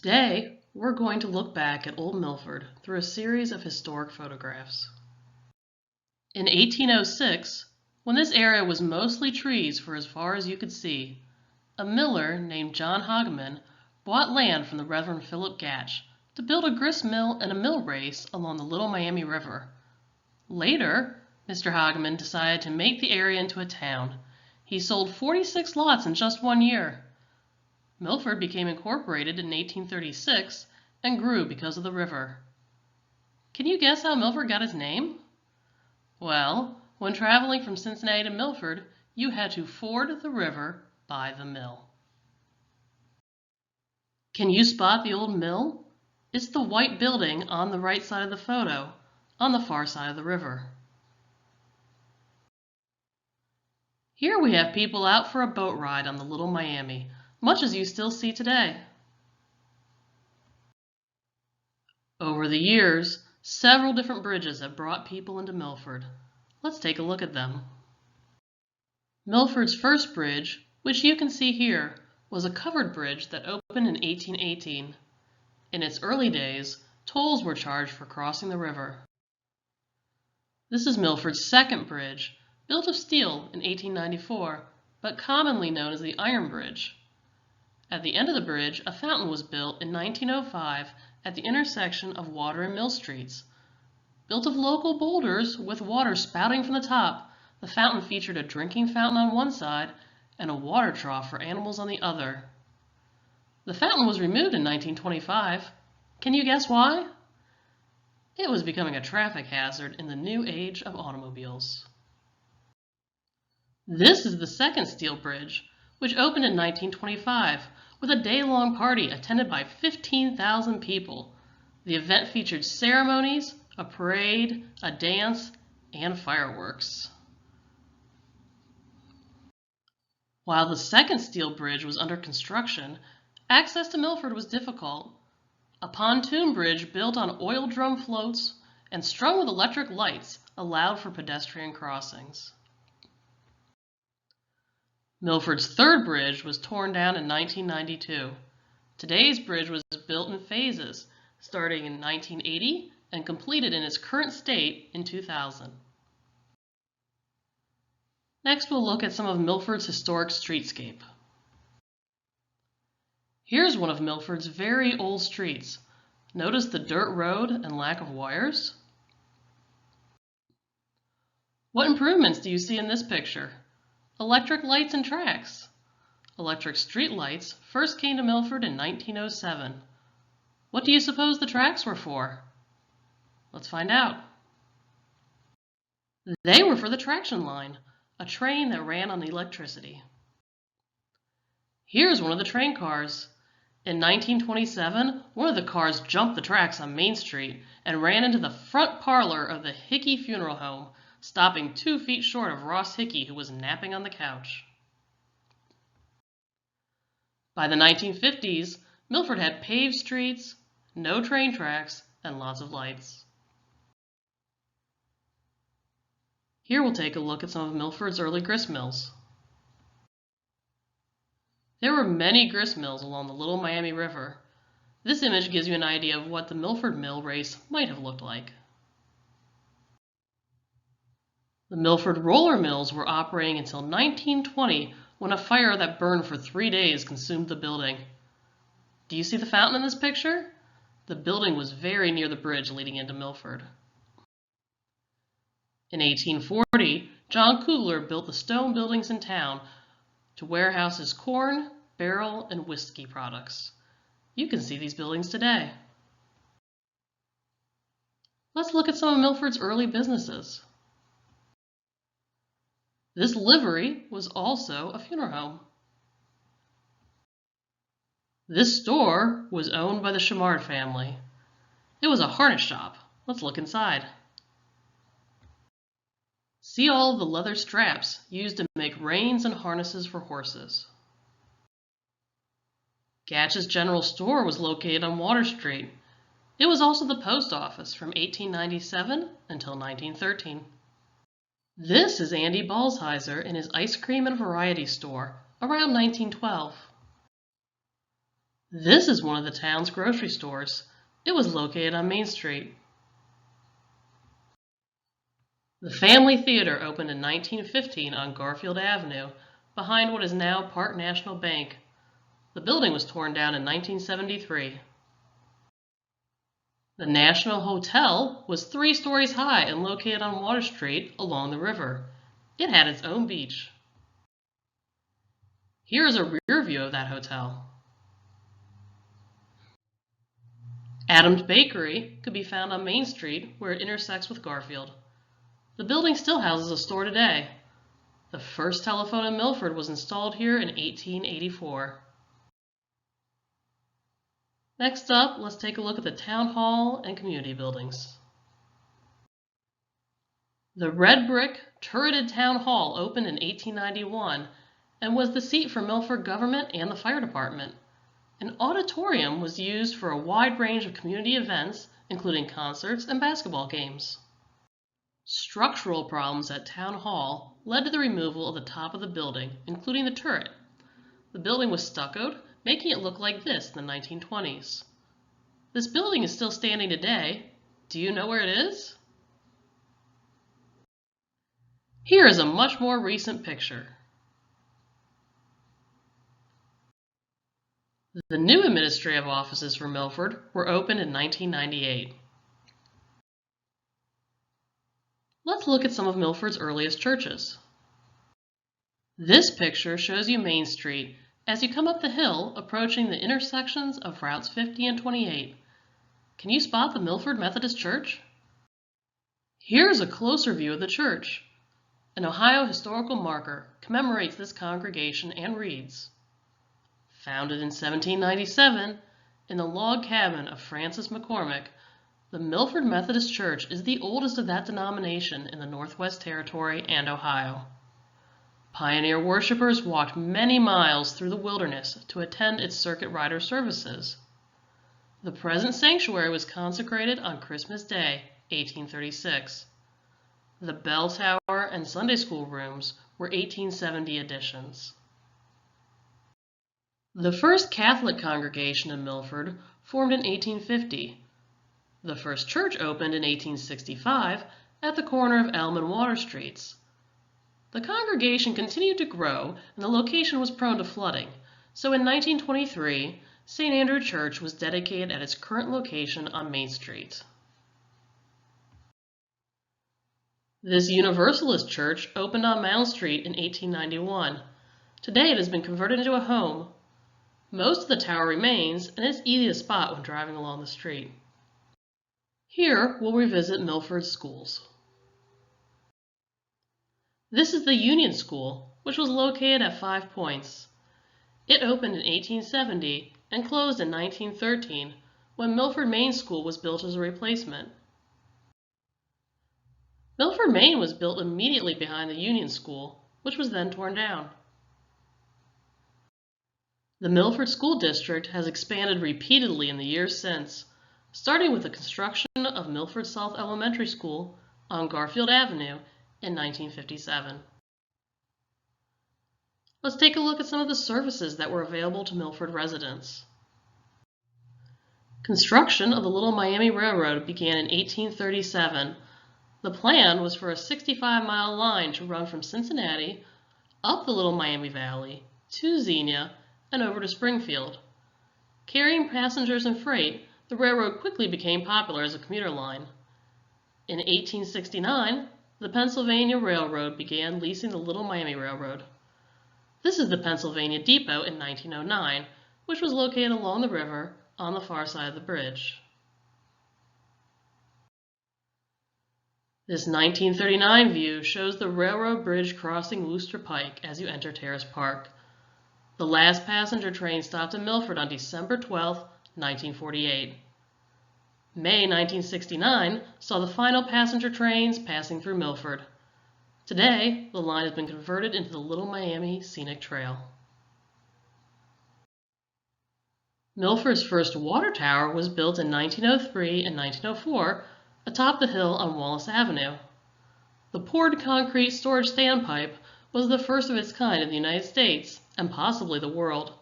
Today, we're going to look back at Old Milford through a series of historic photographs. In 1806, when this area was mostly trees for as far as you could see, a miller named John Hageman bought land from the Reverend Philip Gatch to build a grist mill and a mill race along the Little Miami River. Later, Mr. Hageman decided to make the area into a town. He sold 46 lots in just 1 year. Milford became incorporated in 1836 and grew because of the river. Can you guess how Milford got its name? Well, when traveling from Cincinnati to Milford, you had to ford the river by the mill. Can you spot the old mill? It's the white building on the right side of the photo, on the far side of the river. Here we have people out for a boat ride on the Little Miami, much as you still see today. Over the years, several different bridges have brought people into Milford. Let's take a look at them. Milford's first bridge, which you can see here, was a covered bridge that opened in 1818. In its early days, tolls were charged for crossing the river. This is Milford's second bridge, built of steel in 1894, but commonly known as the Iron Bridge. At the end of the bridge, a fountain was built in 1905 at the intersection of Water and Mill Streets. Built of local boulders with water spouting from the top, the fountain featured a drinking fountain on one side and a water trough for animals on the other. The fountain was removed in 1925. Can you guess why? It was becoming a traffic hazard in the new age of automobiles. This is the second steel bridge, which opened in 1925 with a day-long party attended by 15,000 people. The event featured ceremonies, a parade, a dance, and fireworks. While the second steel bridge was under construction, access to Milford was difficult. A pontoon bridge built on oil drum floats and strung with electric lights allowed for pedestrian crossings. Milford's third bridge was torn down in 1992. Today's bridge was built in phases, starting in 1980 and completed in its current state in 2000. Next, we'll look at some of Milford's historic streetscape. Here's one of Milford's very old streets. Notice the dirt road and lack of wires? What improvements do you see in this picture? Electric lights and tracks. Electric street lights first came to Milford in 1907. What do you suppose the tracks were for? Let's find out. They were for the traction line, a train that ran on electricity. Here's one of the train cars. In 1927, one of the cars jumped the tracks on Main Street and ran into the front parlor of the Hickey Funeral Home, stopping 2 feet short of Ross Hickey, who was napping on the couch. By the 1950s, Milford had paved streets, no train tracks, and lots of lights. Here we'll take a look at some of Milford's early grist mills. There were many grist mills along the Little Miami River. This image gives you an idea of what the Milford mill race might have looked like. The Milford roller mills were operating until 1920 when a fire that burned for 3 days consumed the building. Do you see the fountain in this picture? The building was very near the bridge leading into Milford. In 1840, John Kugler built the stone buildings in town to warehouse his corn, barrel, and whiskey products. You can see these buildings today. Let's look at some of Milford's early businesses. This livery was also a funeral home. This store was owned by the Chamard family. It was a harness shop. Let's look inside. See all of the leather straps used to make reins and harnesses for horses. Gatch's General Store was located on Water Street. It was also the post office from 1897 until 1913. This is Andy Balsheiser in his ice cream and variety store around 1912. This is one of the town's grocery stores. It was located on Main Street. The Family Theater opened in 1915 on Garfield Avenue, behind what is now Park National Bank. The building was torn down in 1973. The National Hotel was 3 stories high and located on Water Street along the river. It had its own beach. Here is a rear view of that hotel. Adams Bakery could be found on Main Street where it intersects with Garfield. The building still houses a store today. The first telephone in Milford was installed here in 1884. Next up, let's take a look at the Town Hall and community buildings. The red brick, turreted Town Hall opened in 1891 and was the seat for Milford government and the fire department. An auditorium was used for a wide range of community events, including concerts and basketball games. Structural problems at Town Hall led to the removal of the top of the building, including the turret. The building was stuccoed, making it look like this in the 1920s. This building is still standing today. Do you know where it is? Here is a much more recent picture. The new administrative offices for Milford were opened in 1998. Let's look at some of Milford's earliest churches. This picture shows you Main Street as you come up the hill approaching the intersections of routes 50 and 28. Can you spot the Milford Methodist Church? Here's a closer view of the church. An Ohio historical marker commemorates this congregation and reads, "Founded in 1797 in the log cabin of Francis McCormick, the Milford Methodist Church is the oldest of that denomination in the Northwest Territory and Ohio. Pioneer worshipers walked many miles through the wilderness to attend its circuit rider services. The present sanctuary was consecrated on Christmas Day, 1836. The bell tower and Sunday school rooms were 1870 additions." The first Catholic congregation in Milford formed in 1850. The first church opened in 1865 at the corner of Elm and Water Streets. The congregation continued to grow and the location was prone to flooding, so in 1923, St. Andrew Church was dedicated at its current location on Main Street. This Universalist church opened on Mound Street in 1891. Today it has been converted into a home. Most of the tower remains and is easy to spot when driving along the street. Here we'll revisit Milford's schools. This is the Union School, which was located at 5 Points. It opened in 1870 and closed in 1913 when Milford Main School was built as a replacement. Milford Main was built immediately behind the Union School, which was then torn down. The Milford School District has expanded repeatedly in the years since, starting with the construction of Milford South Elementary School on Garfield Avenue in 1957. Let's take a look at some of the services that were available to Milford residents. Construction of the Little Miami Railroad began in 1837. The plan was for a 65-mile line to run from Cincinnati, up the Little Miami Valley, to Xenia, and over to Springfield. Carrying passengers and freight, the railroad quickly became popular as a commuter line. In 1869, the Pennsylvania Railroad began leasing the Little Miami Railroad. This is the Pennsylvania Depot in 1909, which was located along the river on the far side of the bridge. This 1939 view shows the railroad bridge crossing Wooster Pike as you enter Terrace Park. The last passenger train stopped in Milford on December 12, 1948. May 1969 saw the final passenger trains passing through Milford. Today, the line has been converted into the Little Miami Scenic Trail. Milford's first water tower was built in 1903 and 1904 atop the hill on Wallace Avenue. The poured concrete storage standpipe was the first of its kind in the United States and possibly the world.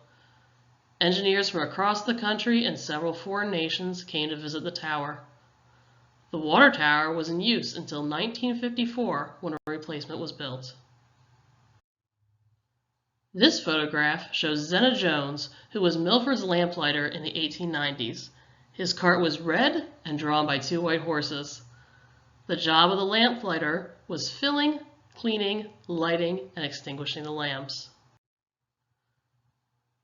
Engineers from across the country and several foreign nations came to visit the tower. The water tower was in use until 1954 when a replacement was built. This photograph shows Zena Jones, who was Milford's lamplighter in the 1890s. His cart was red and drawn by 2 white horses. The job of the lamplighter was filling, cleaning, lighting, and extinguishing the lamps.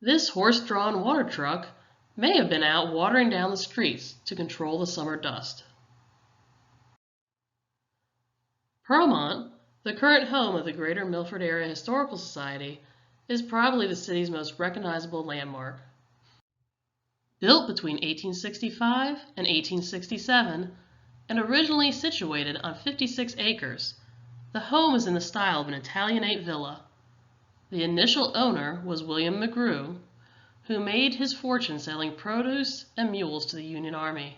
This horse-drawn water truck may have been out watering down the streets to control the summer dust. Clermont, the current home of the Greater Milford Area Historical Society, is probably the city's most recognizable landmark. Built between 1865 and 1867 and originally situated on 56 acres, the home is in the style of an Italianate villa. The initial owner was William McGrew, who made his fortune selling produce and mules to the Union Army.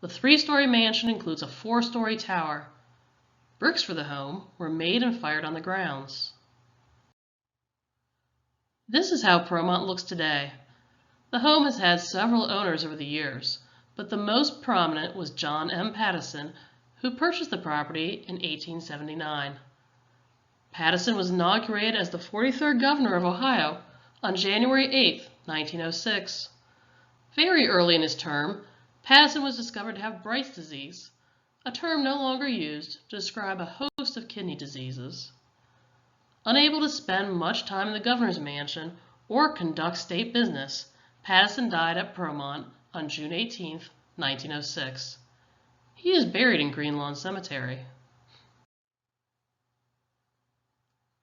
The 3-story mansion includes a 4-story tower. Bricks for the home were made and fired on the grounds. This is how Clermont looks today. The home has had several owners over the years, but the most prominent was John M. Pattison, who purchased the property in 1879. Pattison was inaugurated as the 43rd governor of Ohio on January 8, 1906. Very early in his term, Pattison was discovered to have Bright's disease, a term no longer used to describe a host of kidney diseases. Unable to spend much time in the governor's mansion or conduct state business, Pattison died at Clermont on June 18, 1906. He is buried in Green Lawn Cemetery.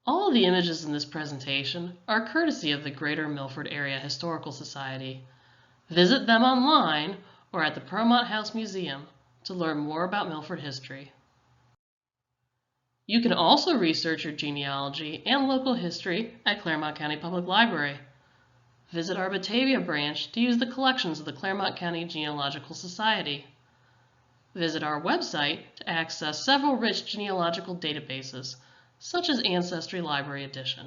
All of the images in this presentation are courtesy of the Greater Milford Area Historical Society. Visit them online or at the Clermont House Museum to learn more about Milford history. You can also research your genealogy and local history at Clermont County Public Library. Visit our Batavia branch to use the collections of the Clermont County Genealogical Society. Visit our website to access several rich genealogical databases, such as Ancestry Library Edition.